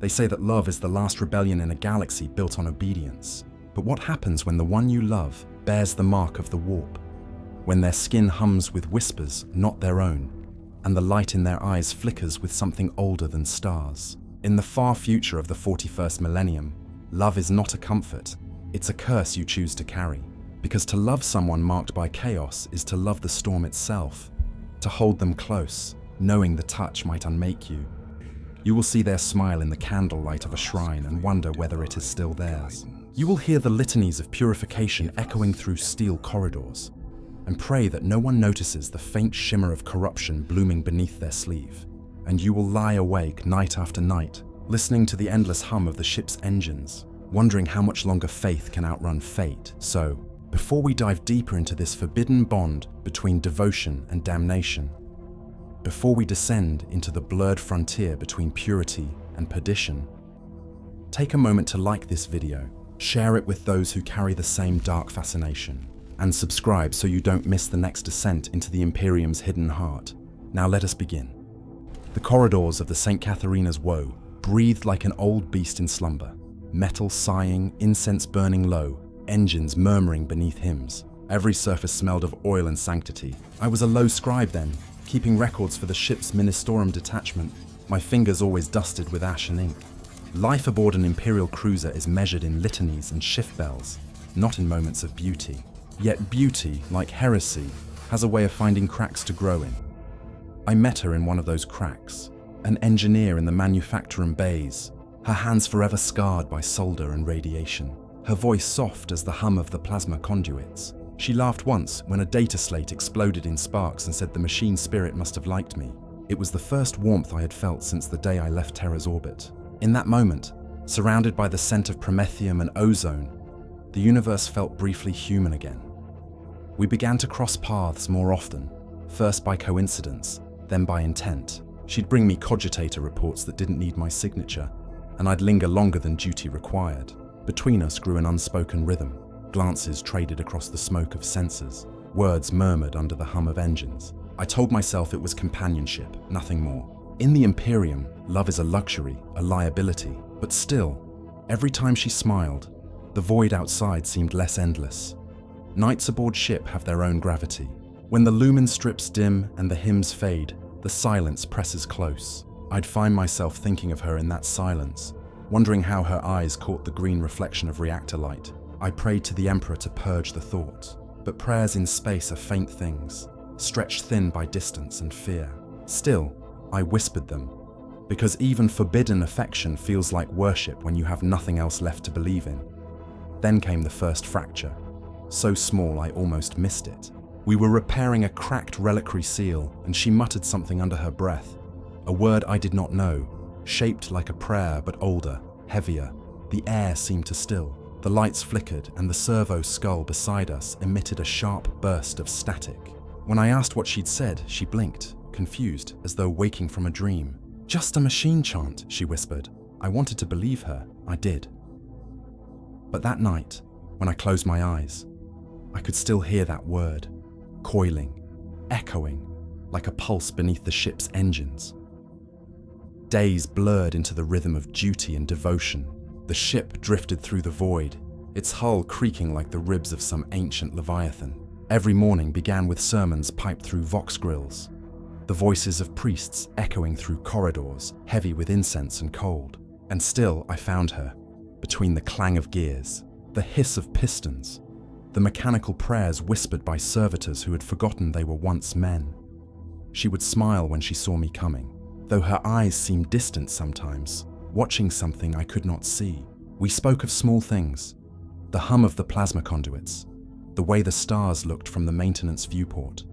They say that love is the last rebellion in a galaxy built on obedience. But what happens when the one you love bears the mark of the warp? When their skin hums with whispers not their own, and the light in their eyes flickers with something older than stars? In the far future of the 41st millennium, love is not a comfort, it's a curse you choose to carry. Because to love someone marked by chaos is to love the storm itself, to hold them close, knowing the touch might unmake you. You will see their smile in the candlelight of a shrine and wonder whether it is still theirs. You will hear the litanies of purification echoing through steel corridors, and pray that no one notices the faint shimmer of corruption blooming beneath their sleeve. And you will lie awake night after night, listening to the endless hum of the ship's engines, wondering how much longer faith can outrun fate. So, before we dive deeper into this forbidden bond between devotion and damnation, before we descend into the blurred frontier between purity and perdition, take a moment to like this video, share it with those who carry the same dark fascination, and subscribe so you don't miss the next descent into the Imperium's hidden heart. Now let us begin. The corridors of the St. Catharina's Woe breathed like an old beast in slumber, metal sighing, incense burning low, engines murmuring beneath hymns. Every surface smelled of oil and sanctity. I was a low scribe then, keeping records for the ship's Ministorum detachment, my fingers always dusted with ash and ink. Life aboard an Imperial cruiser is measured in litanies and shift bells, not in moments of beauty. Yet beauty, like heresy, has a way of finding cracks to grow in. I met her in one of those cracks, an engineer in the manufacturing bays, her hands forever scarred by solder and radiation, her voice soft as the hum of the plasma conduits. She laughed once when a data slate exploded in sparks and said the machine spirit must have liked me. It was the first warmth I had felt since the day I left Terra's orbit. In that moment, surrounded by the scent of promethium and ozone, the universe felt briefly human again. We began to cross paths more often, first by coincidence, then by intent. She'd bring me cogitator reports that didn't need my signature, and I'd linger longer than duty required. Between us grew an unspoken rhythm, glances traded across the smoke of sensors, words murmured under the hum of engines. I told myself it was companionship, nothing more. In the Imperium, love is a luxury, a liability, but still, every time she smiled, the void outside seemed less endless. Nights aboard ship have their own gravity. When the lumen strips dim and the hymns fade, the silence presses close. I'd find myself thinking of her in that silence, wondering how her eyes caught the green reflection of reactor light. I prayed to the Emperor to purge the thought, but prayers in space are faint things, stretched thin by distance and fear. Still, I whispered them, because even forbidden affection feels like worship when you have nothing else left to believe in. Then came the first fracture, so small I almost missed it. We were repairing a cracked reliquary seal, and she muttered something under her breath, a word I did not know, shaped like a prayer but older, heavier. The air seemed to still. The lights flickered, and the servo skull beside us emitted a sharp burst of static. When I asked what she'd said, she blinked, confused, as though waking from a dream. "Just a machine chant," she whispered. I wanted to believe her. I did. But that night, when I closed my eyes, I could still hear that word, coiling, echoing, like a pulse beneath the ship's engines. Days blurred into the rhythm of duty and devotion. The ship drifted through the void, its hull creaking like the ribs of some ancient leviathan. Every morning began with sermons piped through vox grills, the voices of priests echoing through corridors, heavy with incense and cold. And still I found her, between the clang of gears, the hiss of pistons, the mechanical prayers whispered by servitors who had forgotten they were once men. She would smile when she saw me coming, though her eyes seemed distant sometimes, watching something I could not see. We spoke of small things, the hum of the plasma conduits, the way the stars looked from the maintenance viewport,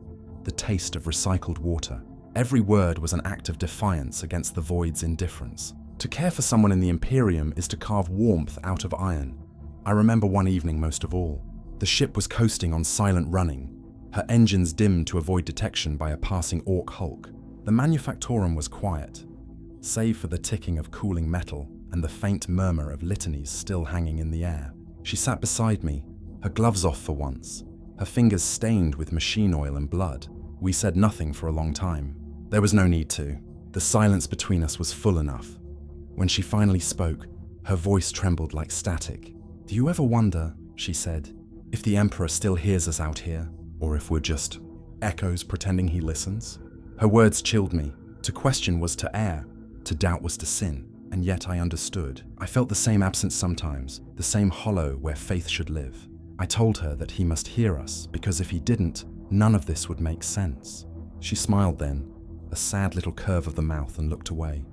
the taste of recycled water. Every word was an act of defiance against the void's indifference. To care for someone in the Imperium is to carve warmth out of iron. I remember one evening most of all. The ship was coasting on silent running, her engines dimmed to avoid detection by a passing orc hulk. The manufactorum was quiet, save for the ticking of cooling metal and the faint murmur of litanies still hanging in the air. She sat beside me, her gloves off for once, her fingers stained with machine oil and blood. We said nothing for a long time. There was no need to. The silence between us was full enough. When she finally spoke, her voice trembled like static. "Do you ever wonder," she said, "if the Emperor still hears us out here, or if we're just echoes pretending he listens?" Her words chilled me. To question was to err, to doubt was to sin, and yet I understood. I felt the same absence sometimes, the same hollow where faith should live. I told her that he must hear us, because if he didn't, none of this would make sense. She smiled then, a sad little curve of the mouth, and looked away.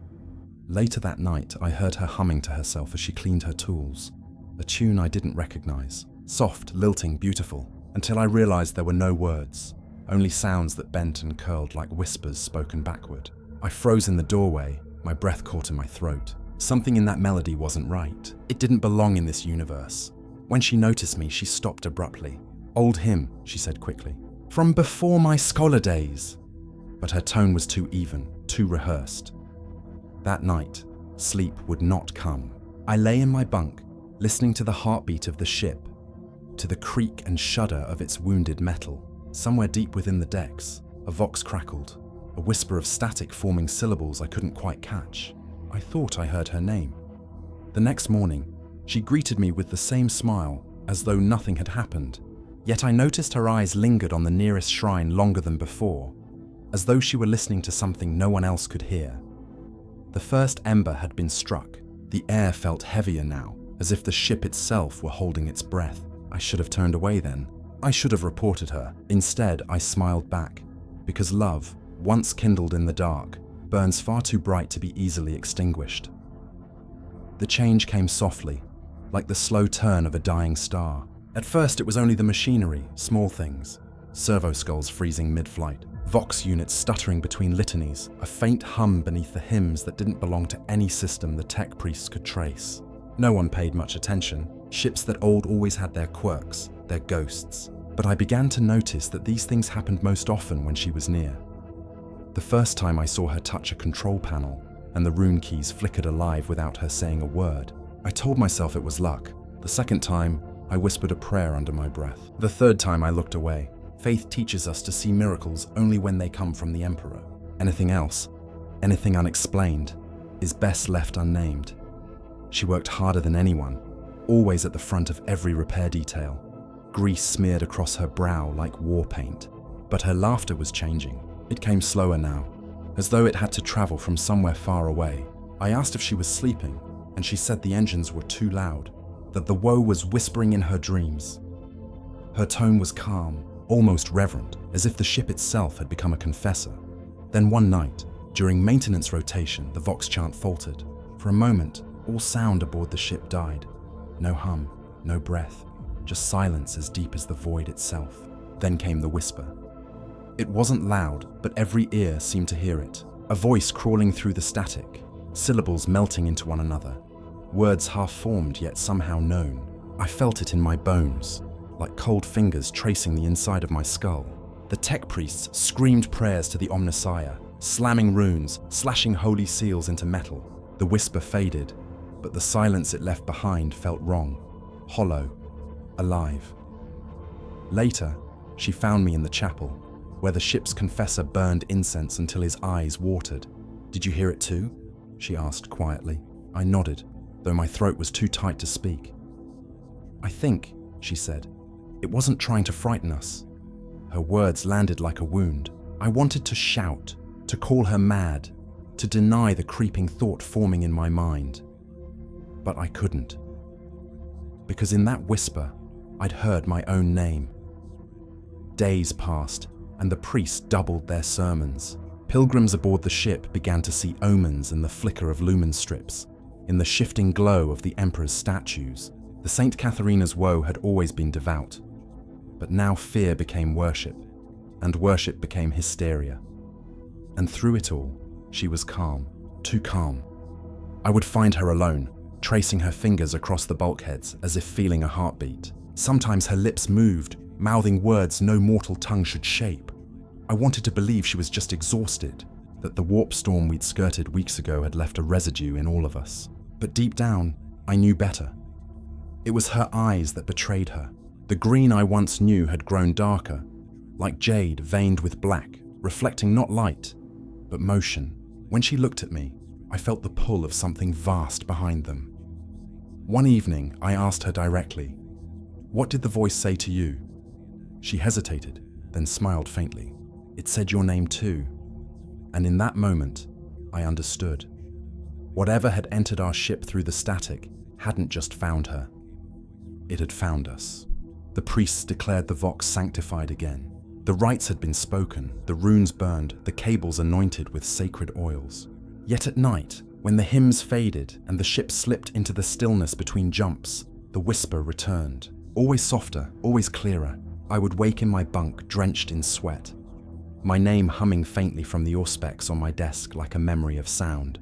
Later that night, I heard her humming to herself as she cleaned her tools, a tune I didn't recognize. Soft, lilting, beautiful, until I realized there were no words, only sounds that bent and curled like whispers spoken backward. I froze in the doorway, my breath caught in my throat. Something in that melody wasn't right. It didn't belong in this universe. When she noticed me, she stopped abruptly. "Old hymn," she said quickly. "From before my scholar days." But her tone was too even, too rehearsed. That night, sleep would not come. I lay in my bunk, listening to the heartbeat of the ship, to the creak and shudder of its wounded metal. Somewhere deep within the decks, a vox crackled, a whisper of static forming syllables I couldn't quite catch. I thought I heard her name. The next morning, she greeted me with the same smile, as though nothing had happened. Yet I noticed her eyes lingered on the nearest shrine longer than before, as though she were listening to something no one else could hear. The first ember had been struck. The air felt heavier now, as if the ship itself were holding its breath. I should have turned away then. I should have reported her. Instead, I smiled back, because love, once kindled in the dark, burns far too bright to be easily extinguished. The change came softly, like the slow turn of a dying star. At first, it was only the machinery, small things. Servo skulls freezing mid-flight, Vox units stuttering between litanies, a faint hum beneath the hymns that didn't belong to any system the tech priests could trace. No one paid much attention. Ships that old always had their quirks, their ghosts. But I began to notice that these things happened most often when she was near. The first time I saw her touch a control panel, and the rune keys flickered alive without her saying a word. I told myself it was luck. The second time, I whispered a prayer under my breath. The third time, I looked away. Faith teaches us to see miracles only when they come from the Emperor. Anything else, anything unexplained, is best left unnamed. She worked harder than anyone, always at the front of every repair detail. Grease smeared across her brow like war paint. But her laughter was changing. It came slower now, as though it had to travel from somewhere far away. I asked if she was sleeping, and she said the engines were too loud, that the woe was whispering in her dreams. Her tone was calm, almost reverent, as if the ship itself had become a confessor. Then one night, during maintenance rotation, the Vox chant faltered. For a moment, all sound aboard the ship died. No hum, no breath, just silence as deep as the void itself. Then came the whisper. It wasn't loud, but every ear seemed to hear it. A voice crawling through the static, syllables melting into one another, words half-formed yet somehow known. I felt it in my bones, like cold fingers tracing the inside of my skull. The tech priests screamed prayers to the Omnissiah, slamming runes, slashing holy seals into metal. The whisper faded, but the silence it left behind felt wrong, hollow, alive. Later, she found me in the chapel, where the ship's confessor burned incense until his eyes watered. "Did you hear it too?" she asked quietly. I nodded, though my throat was too tight to speak. "I think," she said, "it wasn't trying to frighten us." Her words landed like a wound. I wanted to shout, to call her mad, to deny the creeping thought forming in my mind. But I couldn't. Because in that whisper, I'd heard my own name. Days passed, and the priests doubled their sermons. Pilgrims aboard the ship began to see omens in the flicker of lumen strips, in the shifting glow of the Emperor's statues. The Saint Catharina's woe had always been devout, but now fear became worship, and worship became hysteria. And through it all, she was calm, too calm. I would find her alone, tracing her fingers across the bulkheads as if feeling a heartbeat. Sometimes her lips moved, mouthing words no mortal tongue should shape. I wanted to believe she was just exhausted, that the warp storm we'd skirted weeks ago had left a residue in all of us. But deep down, I knew better. It was her eyes that betrayed her. The green I once knew had grown darker, like jade veined with black, reflecting not light, but motion. When she looked at me, I felt the pull of something vast behind them. One evening, I asked her directly, "What did the voice say to you?" She hesitated, then smiled faintly. "It said your name too." And in that moment, I understood. Whatever had entered our ship through the static hadn't just found her. It had found us. The priests declared the Vox sanctified again. The rites had been spoken, the runes burned, the cables anointed with sacred oils. Yet at night, when the hymns faded and the ship slipped into the stillness between jumps, the whisper returned. Always softer, always clearer. I would wake in my bunk drenched in sweat, my name humming faintly from the auspex on my desk like a memory of sound.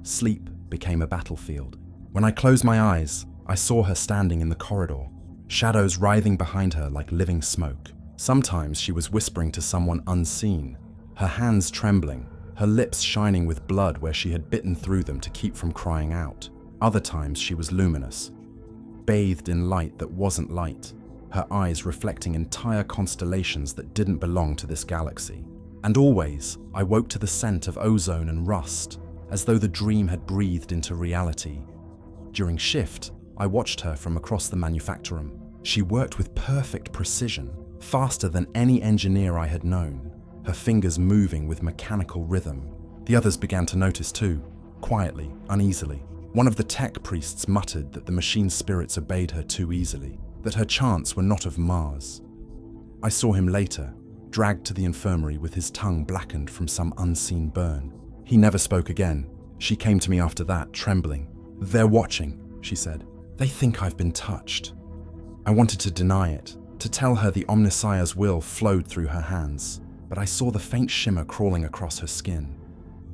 Sleep became a battlefield. When I closed my eyes, I saw her standing in the corridor, shadows writhing behind her like living smoke. Sometimes she was whispering to someone unseen, her hands trembling, her lips shining with blood where she had bitten through them to keep from crying out. Other times she was luminous, bathed in light that wasn't light, her eyes reflecting entire constellations that didn't belong to this galaxy. And always, I woke to the scent of ozone and rust, as though the dream had breathed into reality. During shift, I watched her from across the manufactorum. She worked with perfect precision, faster than any engineer I had known, her fingers moving with mechanical rhythm. The others began to notice too, quietly, uneasily. One of the tech priests muttered that the machine spirits obeyed her too easily, that her chants were not of Mars. I saw him later, dragged to the infirmary with his tongue blackened from some unseen burn. He never spoke again. She came to me after that, trembling. "They're watching," she said. "They think I've been touched." I wanted to deny it, to tell her the Omnissiah's will flowed through her hands, but I saw the faint shimmer crawling across her skin,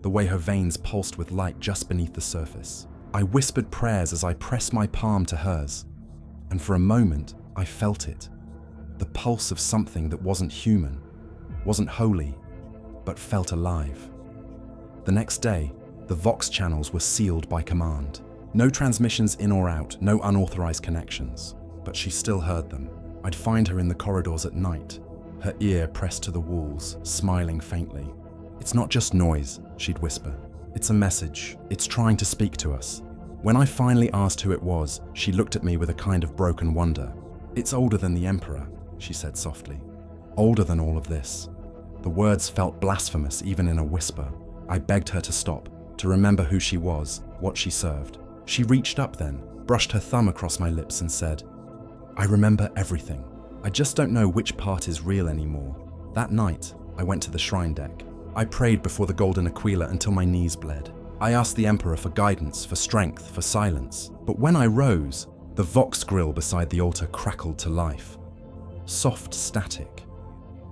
the way her veins pulsed with light just beneath the surface. I whispered prayers as I pressed my palm to hers, and for a moment, I felt it. The pulse of something that wasn't human, wasn't holy, but felt alive. The next day, the Vox channels were sealed by command. No transmissions in or out, no unauthorized connections, but she still heard them. I'd find her in the corridors at night, her ear pressed to the walls, smiling faintly. "It's not just noise," she'd whisper. "It's a message. It's trying to speak to us." When I finally asked who it was, she looked at me with a kind of broken wonder. "It's older than the Emperor," she said softly. "Older than all of this." The words felt blasphemous even in a whisper. I begged her to stop, to remember who she was, what she served. She reached up then, brushed her thumb across my lips and said, "I remember everything. I just don't know which part is real anymore." That night, I went to the shrine deck. I prayed before the golden Aquila until my knees bled. I asked the Emperor for guidance, for strength, for silence. But when I rose, the Vox grill beside the altar crackled to life. Soft static,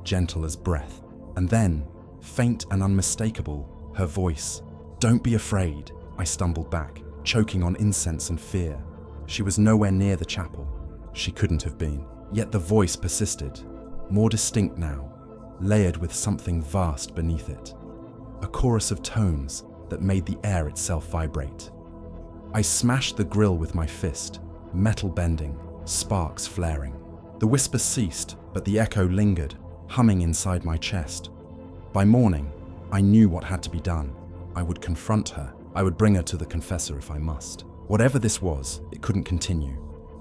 gentle as breath. And then, faint and unmistakable, her voice. "Don't be afraid," I stumbled back, choking on incense and fear. She was nowhere near the chapel. She couldn't have been. Yet the voice persisted, more distinct now, layered with something vast beneath it. A chorus of tones that made the air itself vibrate. I smashed the grill with my fist, metal bending, sparks flaring. The whisper ceased, but the echo lingered, humming inside my chest. By morning, I knew what had to be done. I would confront her. I would bring her to the confessor if I must. Whatever this was, it couldn't continue.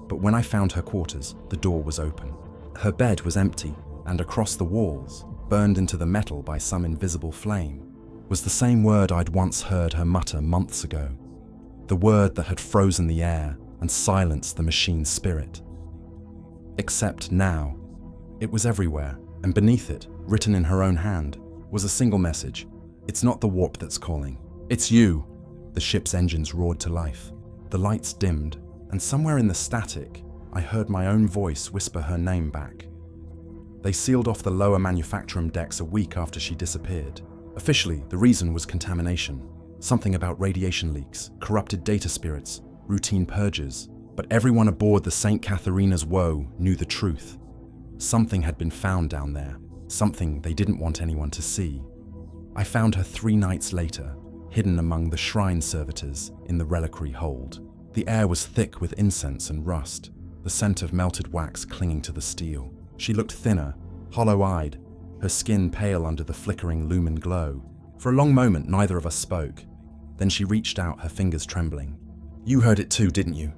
But when I found her quarters, the door was open. Her bed was empty, and across the walls, burned into the metal by some invisible flame, was the same word I'd once heard her mutter months ago. The word that had frozen the air and silenced the machine's spirit. Except now, it was everywhere, and beneath it, written in her own hand, was a single message. "It's not the warp that's calling. It's you." The ship's engines roared to life. The lights dimmed, and somewhere in the static, I heard my own voice whisper her name back. They sealed off the lower manufactorum decks a week after she disappeared. Officially, the reason was contamination. Something about radiation leaks, corrupted data spirits, routine purges. But everyone aboard the St. Catharina's Woe knew the truth. Something had been found down there, something they didn't want anyone to see. I found her 3 nights later, hidden among the shrine servitors in the reliquary hold. The air was thick with incense and rust, the scent of melted wax clinging to the steel. She looked thinner, hollow-eyed, her skin pale under the flickering lumen glow. For a long moment, neither of us spoke. Then she reached out, her fingers trembling. "You heard it too, didn't you?"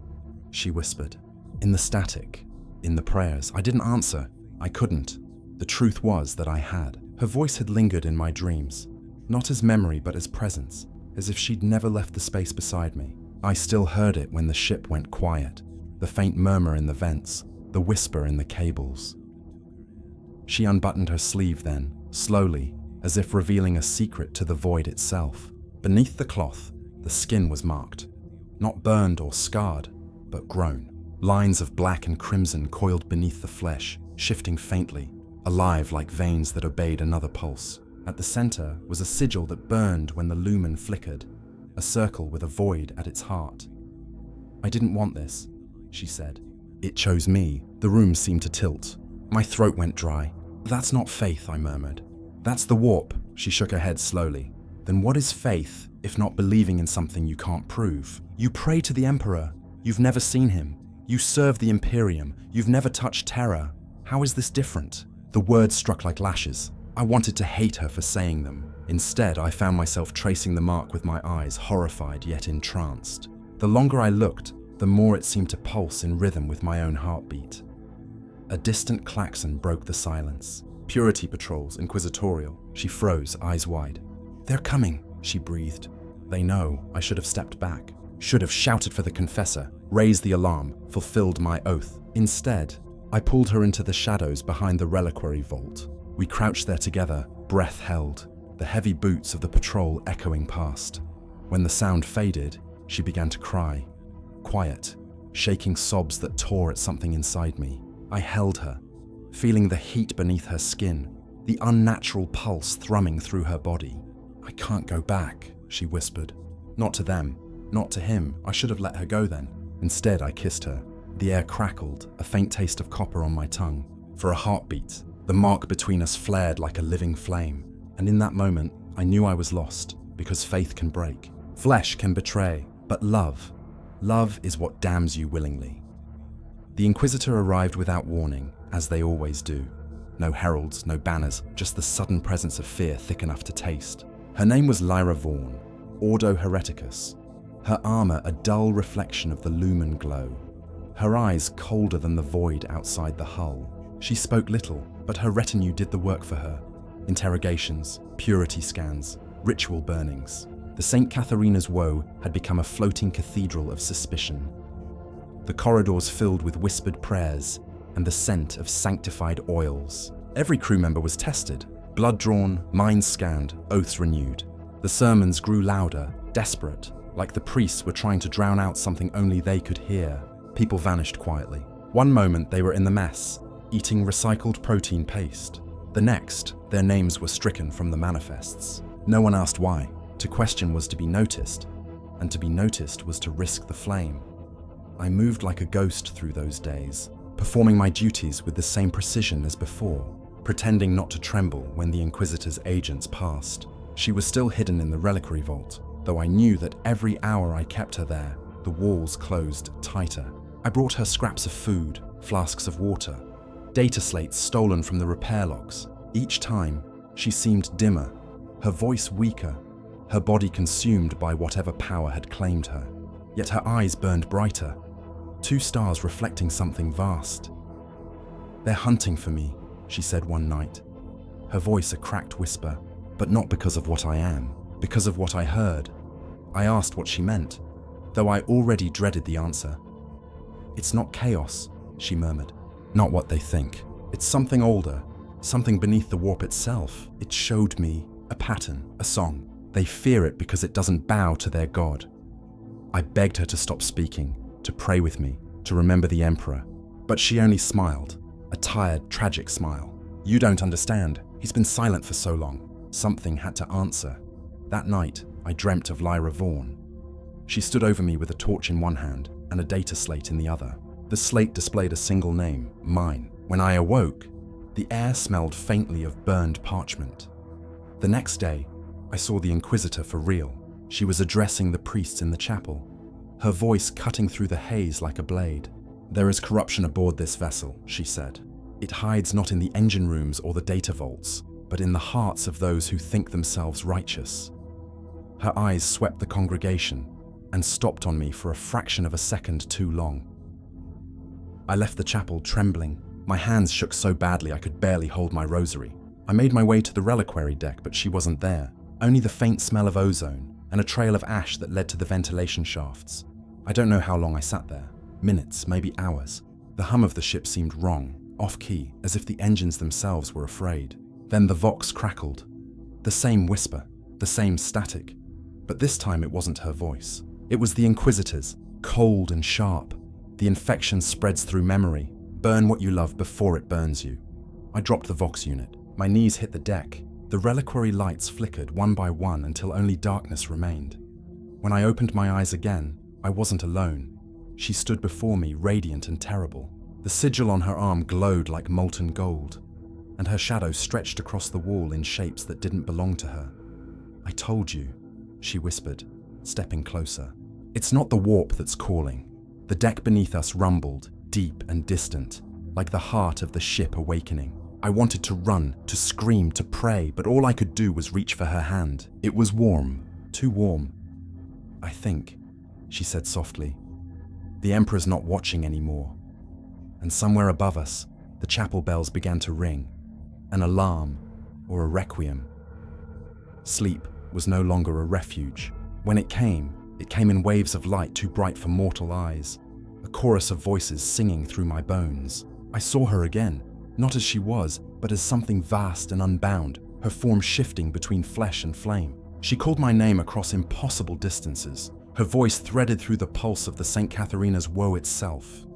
she whispered. In the static, in the prayers. I didn't answer. I couldn't. The truth was that I had. Her voice had lingered in my dreams, not as memory but as presence, as if she'd never left the space beside me. I still heard it when the ship went quiet, the faint murmur in the vents, the whisper in the cables. She unbuttoned her sleeve then, slowly, as if revealing a secret to the void itself. Beneath the cloth, the skin was marked, not burned or scarred, but grown. Lines of black and crimson coiled beneath the flesh, shifting faintly, alive like veins that obeyed another pulse. At the center was a sigil that burned when the lumen flickered, a circle with a void at its heart. "I didn't want this," she said. "It chose me." The room seemed to tilt. My throat went dry. "That's not faith," I murmured. "That's the warp." She shook her head slowly. "Then what is faith, if not believing in something you can't prove? You pray to the Emperor. You've never seen him. You serve the Imperium. You've never touched terror. How is this different?" The words struck like lashes. I wanted to hate her for saying them. Instead, I found myself tracing the mark with my eyes, horrified yet entranced. The longer I looked, the more it seemed to pulse in rhythm with my own heartbeat. A distant klaxon broke the silence. Purity patrols, inquisitorial. She froze, eyes wide. "They're coming," she breathed. "They know." I should have stepped back. Should have shouted for the confessor, raised the alarm, fulfilled my oath. Instead, I pulled her into the shadows behind the reliquary vault. We crouched there together, breath held, the heavy boots of the patrol echoing past. When the sound faded, she began to cry. Quiet, shaking sobs that tore at something inside me. I held her, feeling the heat beneath her skin, the unnatural pulse thrumming through her body. "I can't go back," she whispered. "Not to them, not to him. I should have let her go then." Instead, I kissed her. The air crackled, a faint taste of copper on my tongue. For a heartbeat, the mark between us flared like a living flame. And in that moment, I knew I was lost, because faith can break. Flesh can betray, but love is what damns you willingly. The Inquisitor arrived without warning, as they always do. No heralds, no banners, just the sudden presence of fear thick enough to taste. Her name was Lyra Vaughn, Ordo Hereticus. Her armor a dull reflection of the lumen glow. Her eyes colder than the void outside the hull. She spoke little, but her retinue did the work for her. Interrogations, purity scans, ritual burnings. The St. Catharina's Woe had become a floating cathedral of suspicion. The corridors filled with whispered prayers and the scent of sanctified oils. Every crew member was tested, blood drawn, minds scanned, oaths renewed. The sermons grew louder, desperate, like the priests were trying to drown out something only they could hear. People vanished quietly. One moment they were in the mess, eating recycled protein paste. The next, their names were stricken from the manifests. No one asked why. To question was to be noticed, and to be noticed was to risk the flame. I moved like a ghost through those days, performing my duties with the same precision as before, pretending not to tremble when the Inquisitor's agents passed. She was still hidden in the reliquary vault, though I knew that every hour I kept her there, the walls closed tighter. I brought her scraps of food, flasks of water, data slates stolen from the repair logs. Each time, she seemed dimmer, her voice weaker, her body consumed by whatever power had claimed her. Yet her eyes burned brighter, 2 stars reflecting something vast. "They're hunting for me," she said one night, her voice a cracked whisper, but not because of what I am, because of what I heard. I asked what she meant, though I already dreaded the answer. "It's not chaos," she murmured. "Not what they think. It's something older, something beneath the warp itself. It showed me a pattern, a song. They fear it because it doesn't bow to their god." I begged her to stop speaking, to pray with me, to remember the Emperor. But she only smiled, a tired, tragic smile. "You don't understand. He's been silent for so long." Something had to answer. That night, I dreamt of Lyra Vaughn. She stood over me with a torch in one hand and a data slate in the other. The slate displayed a single name, mine. When I awoke, the air smelled faintly of burned parchment. The next day, I saw the Inquisitor for real. She was addressing the priests in the chapel, her voice cutting through the haze like a blade. "There is corruption aboard this vessel," she said. "It hides not in the engine rooms or the data vaults, but in the hearts of those who think themselves righteous. Her eyes swept the congregation and stopped on me for a fraction of a second too long. I left the chapel trembling. My hands shook so badly I could barely hold my rosary. I made my way to the reliquary deck, but she wasn't there. Only the faint smell of ozone and a trail of ash that led to the ventilation shafts. I don't know how long I sat there. Minutes, maybe hours. The hum of the ship seemed wrong, off-key, as if the engines themselves were afraid. Then the vox crackled. The same whisper, the same static. But this time it wasn't her voice. It was the Inquisitor's, cold and sharp. The infection spreads through memory. Burn what you love before it burns you. I dropped the vox unit. My knees hit the deck. The reliquary lights flickered one by one until only darkness remained. When I opened my eyes again, I wasn't alone. She stood before me, radiant and terrible. The sigil on her arm glowed like molten gold, and her shadow stretched across the wall in shapes that didn't belong to her. "I told you," she whispered, stepping closer. "It's not the warp that's calling." The deck beneath us rumbled, deep and distant, like the heart of the ship awakening. I wanted to run, to scream, to pray, but all I could do was reach for her hand. It was warm, too warm. "I think," she said softly, "the Emperor's not watching anymore." And somewhere above us, the chapel bells began to ring, an alarm or a requiem. Sleep was no longer a refuge. When it came in waves of light too bright for mortal eyes, a chorus of voices singing through my bones. I saw her again, not as she was, but as something vast and unbound, her form shifting between flesh and flame. She called my name across impossible distances. Her voice threaded through the pulse of the St. Catharina's woe itself.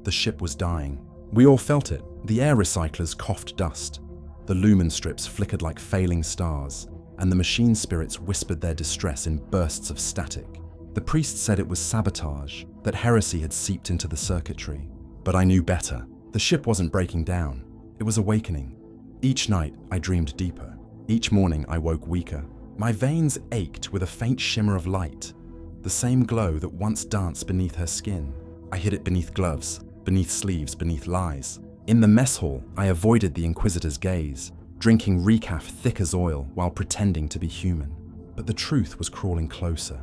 The ship was dying. We all felt it. The air recyclers coughed dust. The lumen strips flickered like failing stars, and the machine spirits whispered their distress in bursts of static. The priest said it was sabotage, that heresy had seeped into the circuitry. But I knew better. The ship wasn't breaking down. It was awakening. Each night, I dreamed deeper. Each morning, I woke weaker. My veins ached with a faint shimmer of light, the same glow that once danced beneath her skin. I hid it beneath gloves, beneath sleeves, beneath lies. In the mess hall, I avoided the Inquisitor's gaze, drinking recaf thick as oil while pretending to be human. But the truth was crawling closer.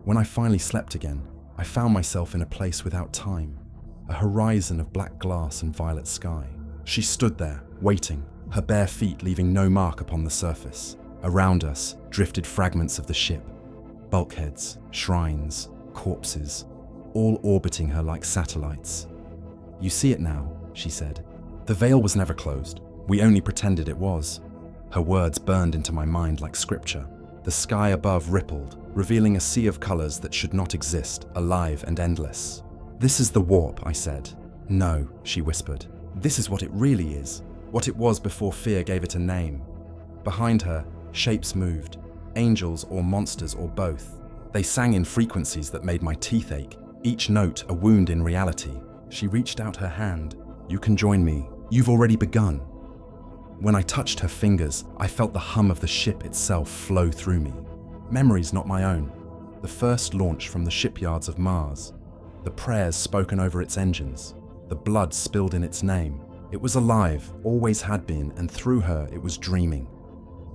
When I finally slept again, I found myself in a place without time, a horizon of black glass and violet sky. She stood there, waiting, her bare feet leaving no mark upon the surface. Around us drifted fragments of the ship, bulkheads, shrines, corpses, all orbiting her like satellites. "You see it now," she said. "The veil was never closed. We only pretended it was." Her words burned into my mind like scripture. The sky above rippled, revealing a sea of colors that should not exist, alive and endless. "This is the warp," I said. "No," she whispered. "This is what it really is. What it was before fear gave it a name." Behind her, shapes moved, angels or monsters or both. They sang in frequencies that made my teeth ache, each note a wound in reality. She reached out her hand. "You can join me. You've already begun." When I touched her fingers, I felt the hum of the ship itself flow through me. Memories not my own. The first launch from the shipyards of Mars. The prayers spoken over its engines. The blood spilled in its name. It was alive, always had been, and through her it was dreaming.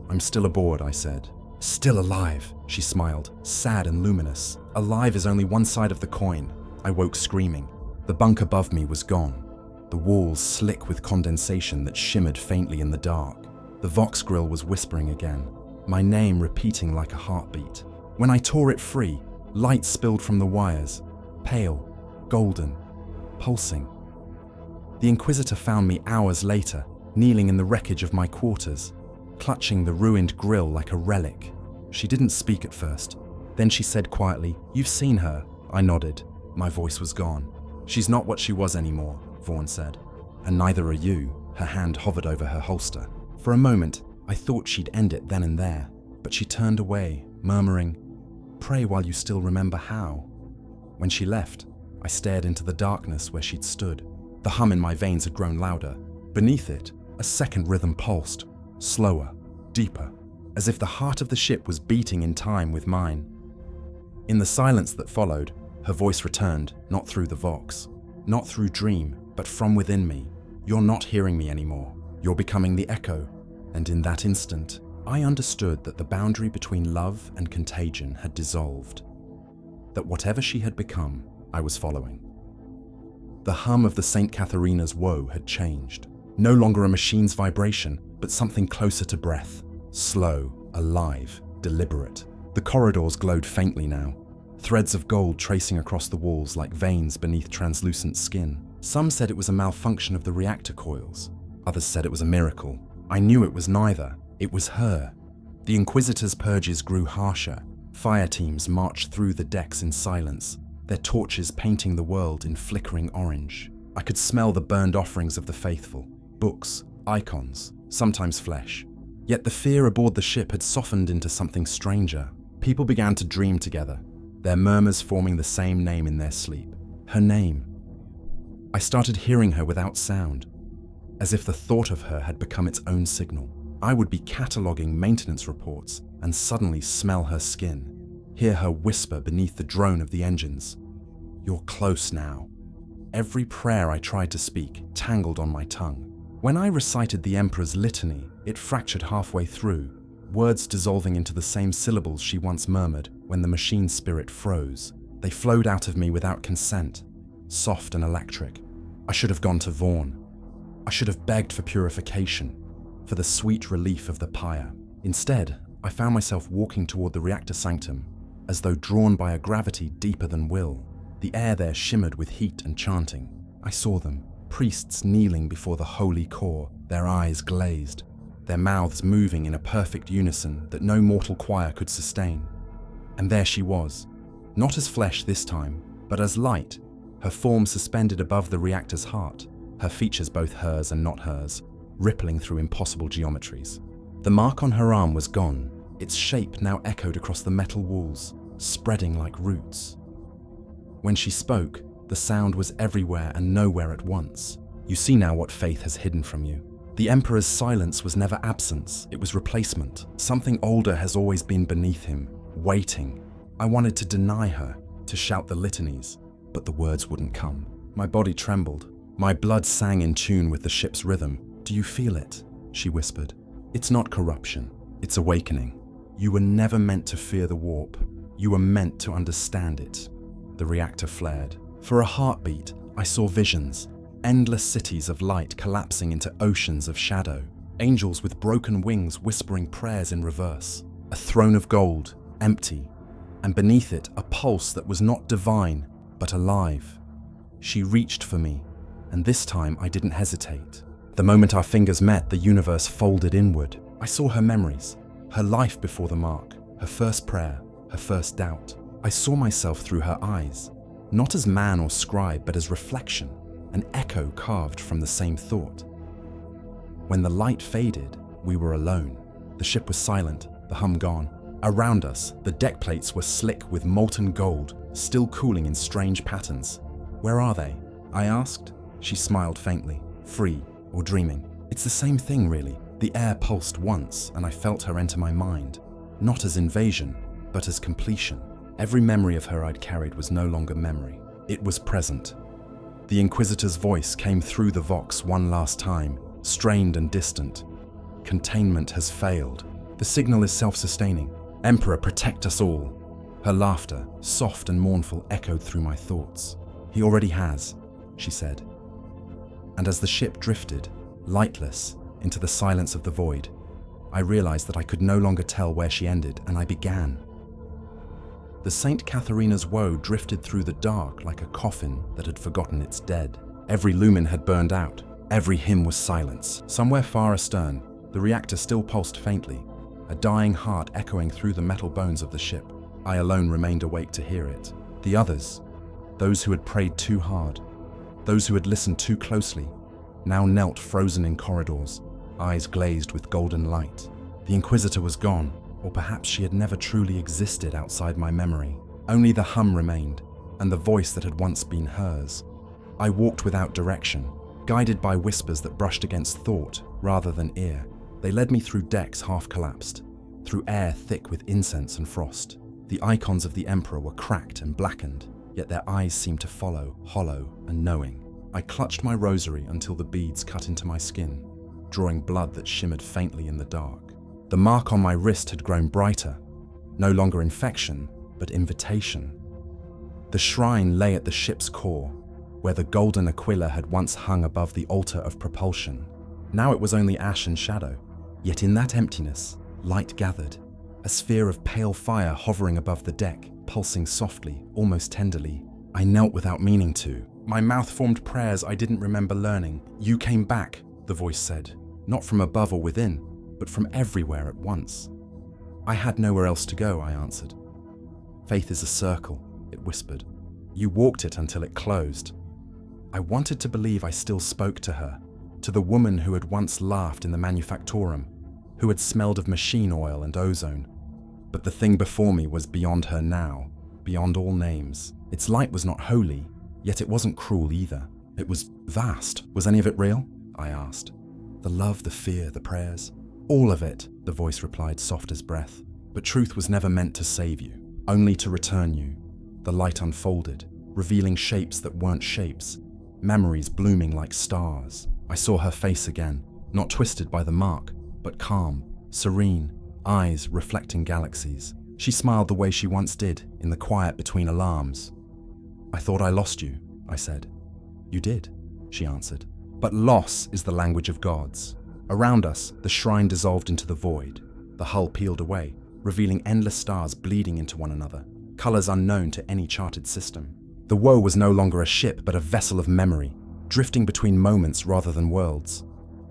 "I'm still aboard," I said. "Still alive," she smiled, sad and luminous. Alive is only one side of the coin. I woke screaming. The bunk above me was gone. The walls slick with condensation that shimmered faintly in the dark. The Vox grill was whispering again, my name repeating like a heartbeat. When I tore it free, light spilled from the wires, pale, golden, pulsing. The Inquisitor found me hours later, kneeling in the wreckage of my quarters, clutching the ruined grill like a relic. She didn't speak at first. Then she said quietly, "You've seen her." I nodded. My voice was gone. "She's not what she was anymore," Vaughn said. "And neither are you." Her hand hovered over her holster. For a moment, I thought she'd end it then and there, but she turned away, murmuring, "Pray while you still remember how." When she left, I stared into the darkness where she'd stood. The hum in my veins had grown louder. Beneath it, a second rhythm pulsed, slower, deeper, as if the heart of the ship was beating in time with mine. In the silence that followed, her voice returned, not through the Vox, not through dream, but from within me. "You're not hearing me anymore. You're becoming the echo." And in that instant, I understood that the boundary between love and contagion had dissolved, that whatever she had become, I was following. The hum of the St. Catharina's woe had changed. No longer a machine's vibration, but something closer to breath. Slow, alive, deliberate. The corridors glowed faintly now, threads of gold tracing across the walls like veins beneath translucent skin. Some said it was a malfunction of the reactor coils. Others said it was a miracle. I knew it was neither. It was her. The Inquisitor's purges grew harsher. Fire teams marched through the decks in silence, their torches painting the world in flickering orange. I could smell the burned offerings of the faithful, books, icons, sometimes flesh. Yet the fear aboard the ship had softened into something stranger. People began to dream together, their murmurs forming the same name in their sleep. Her name. I started hearing her without sound, as if the thought of her had become its own signal. I would be cataloguing maintenance reports and suddenly smell her skin, hear her whisper beneath the drone of the engines. "You're close now." Every prayer I tried to speak tangled on my tongue. When I recited the Emperor's litany, it fractured halfway through, words dissolving into the same syllables she once murmured when the machine spirit froze. They flowed out of me without consent, soft and electric. I should have gone to Vaughn. I should have begged for purification, for the sweet relief of the pyre. Instead, I found myself walking toward the reactor sanctum, as though drawn by a gravity deeper than will. The air there shimmered with heat and chanting. I saw them, priests kneeling before the holy core, their eyes glazed, their mouths moving in a perfect unison that no mortal choir could sustain. And there she was, not as flesh this time, but as light, her form suspended above the reactor's heart, her features both hers and not hers, rippling through impossible geometries. The mark on her arm was gone, its shape now echoed across the metal walls, spreading like roots. When she spoke, the sound was everywhere and nowhere at once. You see now what faith has hidden from you. The Emperor's silence was never absence, it was replacement. Something older has always been beneath him, waiting. I wanted to deny her, to shout the litanies, but the words wouldn't come. My body trembled. My blood sang in tune with the ship's rhythm. "Do you feel it?" she whispered. "It's not corruption, it's awakening. You were never meant to fear the warp. You were meant to understand it." The reactor flared. For a heartbeat, I saw visions, endless cities of light collapsing into oceans of shadow, angels with broken wings whispering prayers in reverse, a throne of gold, empty, and beneath it a pulse that was not divine, but alive. She reached for me, and this time I didn't hesitate. The moment our fingers met, the universe folded inward. I saw her memories, her life before the mark, her first prayer, her first doubt. I saw myself through her eyes, not as man or scribe, but as reflection, an echo carved from the same thought. When the light faded, we were alone. The ship was silent, the hum gone. Around us, the deck plates were slick with molten gold, still cooling in strange patterns. "Where are they?" I asked. She smiled faintly, free or dreaming. "It's the same thing, really." The air pulsed once, and I felt her enter my mind, not as invasion, but as completion. Every memory of her I'd carried was no longer memory. It was present. The Inquisitor's voice came through the Vox one last time, strained and distant. "Containment has failed. The signal is self-sustaining. Emperor, protect us all." Her laughter, soft and mournful, echoed through my thoughts. "He already has," she said. And as the ship drifted, lightless, into the silence of the void, I realized that I could no longer tell where she ended, and I began. The St. Catharina's woe drifted through the dark like a coffin that had forgotten its dead. Every lumen had burned out. Every hymn was silence. Somewhere far astern, the reactor still pulsed faintly, a dying heart echoing through the metal bones of the ship. I alone remained awake to hear it. The others, those who had prayed too hard, those who had listened too closely, now knelt frozen in corridors, eyes glazed with golden light. The Inquisitor was gone, or perhaps she had never truly existed outside my memory. Only the hum remained, and the voice that had once been hers. I walked without direction, guided by whispers that brushed against thought rather than ear. They led me through decks half-collapsed, through air thick with incense and frost. The icons of the Emperor were cracked and blackened, yet their eyes seemed to follow, hollow and knowing. I clutched my rosary until the beads cut into my skin, drawing blood that shimmered faintly in the dark. The mark on my wrist had grown brighter, no longer infection, but invitation. The shrine lay at the ship's core, where the golden aquila had once hung above the altar of propulsion. Now it was only ash and shadow, yet in that emptiness, light gathered, a sphere of pale fire hovering above the deck, pulsing softly, almost tenderly. I knelt without meaning to. My mouth formed prayers I didn't remember learning. "You came back," the voice said, not from above or within, but from everywhere at once. "I had nowhere else to go," I answered. "Faith is a circle," it whispered. "You walked it until it closed." I wanted to believe I still spoke to her, to the woman who had once laughed in the manufactorum, who had smelled of machine oil and ozone. But the thing before me was beyond her now, beyond all names. Its light was not holy, yet it wasn't cruel either. It was vast. Was any of it real? I asked. The love, the fear, the prayers. All of it, the voice replied, soft as breath. But truth was never meant to save you, only to return you. The light unfolded, revealing shapes that weren't shapes, memories blooming like stars. I saw her face again, not twisted by the mark, but calm, serene, eyes reflecting galaxies. She smiled the way she once did, in the quiet between alarms. I thought I lost you, I said. You did, she answered. But loss is the language of gods. Around us, the shrine dissolved into the void. The hull peeled away, revealing endless stars bleeding into one another, colors unknown to any charted system. The woe was no longer a ship, but a vessel of memory, drifting between moments rather than worlds.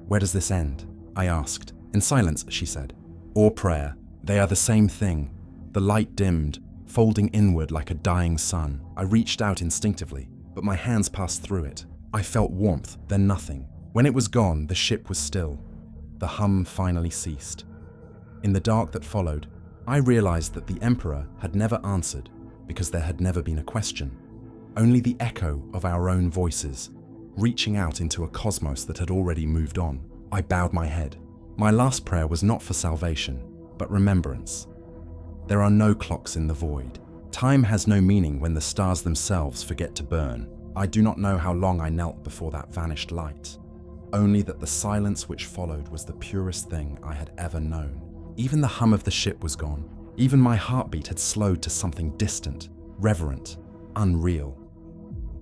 Where does this end? I asked. In silence, she said. Or prayer. They are the same thing. The light dimmed, folding inward like a dying sun. I reached out instinctively, but my hands passed through it. I felt warmth, then nothing. When it was gone, the ship was still. The hum finally ceased. In the dark that followed, I realized that the Emperor had never answered because there had never been a question. Only the echo of our own voices, reaching out into a cosmos that had already moved on. I bowed my head. My last prayer was not for salvation, but remembrance. There are no clocks in the void. Time has no meaning when the stars themselves forget to burn. I do not know how long I knelt before that vanished light. Only that the silence which followed was the purest thing I had ever known. Even the hum of the ship was gone. Even my heartbeat had slowed to something distant, reverent, unreal.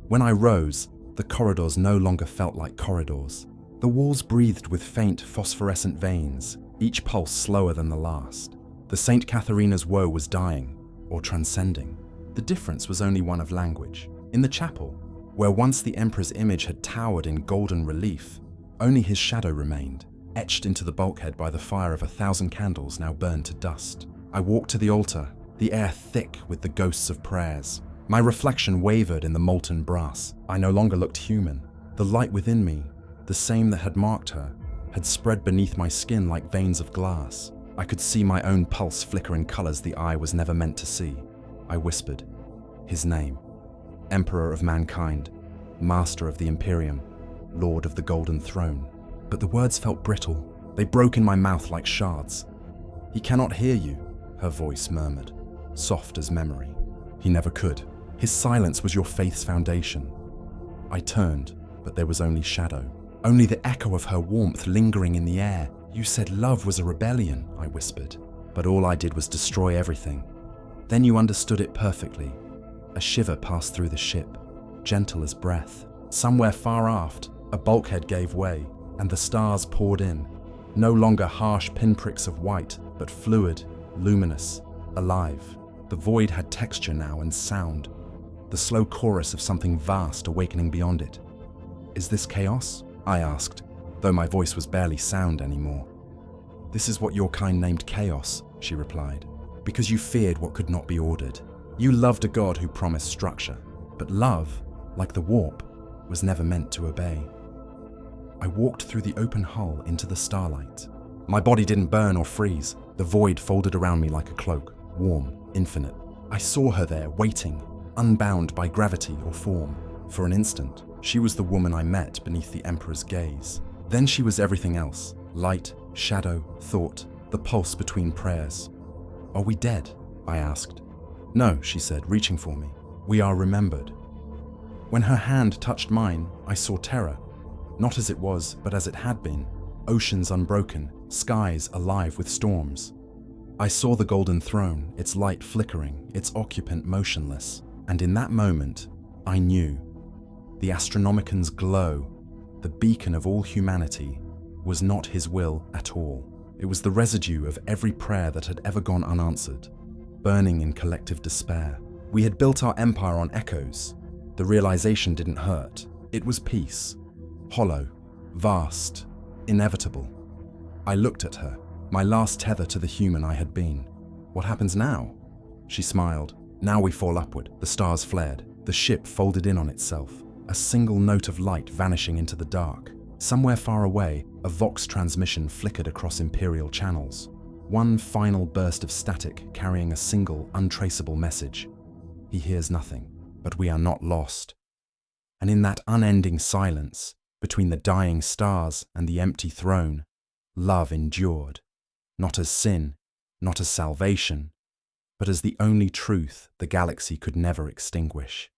When I rose, the corridors no longer felt like corridors. The walls breathed with faint phosphorescent veins, each pulse slower than the last. The St. Catharina's woe was dying, or transcending. The difference was only one of language. In the chapel, where once the Emperor's image had towered in golden relief, only his shadow remained, etched into the bulkhead by the fire of 1,000 candles now burned to dust. I walked to the altar, the air thick with the ghosts of prayers. My reflection wavered in the molten brass. I no longer looked human. The light within me, the same that had marked her, had spread beneath my skin like veins of glass. I could see my own pulse flicker in colors the eye was never meant to see. I whispered, his name, Emperor of mankind, Master of the Imperium, Lord of the Golden Throne. But the words felt brittle. They broke in my mouth like shards. He cannot hear you, her voice murmured, soft as memory. He never could. His silence was your faith's foundation. I turned, but there was only shadow. Only the echo of her warmth lingering in the air. You said love was a rebellion, I whispered. But all I did was destroy everything. Then you understood it perfectly. A shiver passed through the ship, gentle as breath. Somewhere far aft, a bulkhead gave way, and the stars poured in. No longer harsh pinpricks of white, but fluid, luminous, alive. The void had texture now and sound, the slow chorus of something vast awakening beyond it. Is this chaos? I asked, though my voice was barely sound anymore. This is what your kind named chaos, she replied, because you feared what could not be ordered. You loved a god who promised structure, but love, like the warp, was never meant to obey. I walked through the open hull into the starlight. My body didn't burn or freeze. The void folded around me like a cloak, warm, infinite. I saw her there, waiting, unbound by gravity or form. For an instant, she was the woman I met beneath the Emperor's gaze. Then she was everything else, light, shadow, thought, the pulse between prayers. Are we dead? I asked. No, she said, reaching for me. We are remembered. When her hand touched mine, I saw terror. Not as it was, but as it had been. Oceans unbroken, skies alive with storms. I saw the golden throne, its light flickering, its occupant motionless, and in that moment, I knew. The Astronomican's glow, the beacon of all humanity, was not his will at all. It was the residue of every prayer that had ever gone unanswered, burning in collective despair. We had built our empire on echoes. The realization didn't hurt. It was peace. Hollow, vast, inevitable. I looked at her, my last tether to the human I had been. What happens now? She smiled. Now we fall upward. The stars flared. The ship folded in on itself, a single note of light vanishing into the dark. Somewhere far away, a Vox transmission flickered across Imperial channels. One final burst of static carrying a single, untraceable message. He hears nothing, but we are not lost. And in that unending silence, between the dying stars and the empty throne, love endured, not as sin, not as salvation, but as the only truth the galaxy could never extinguish.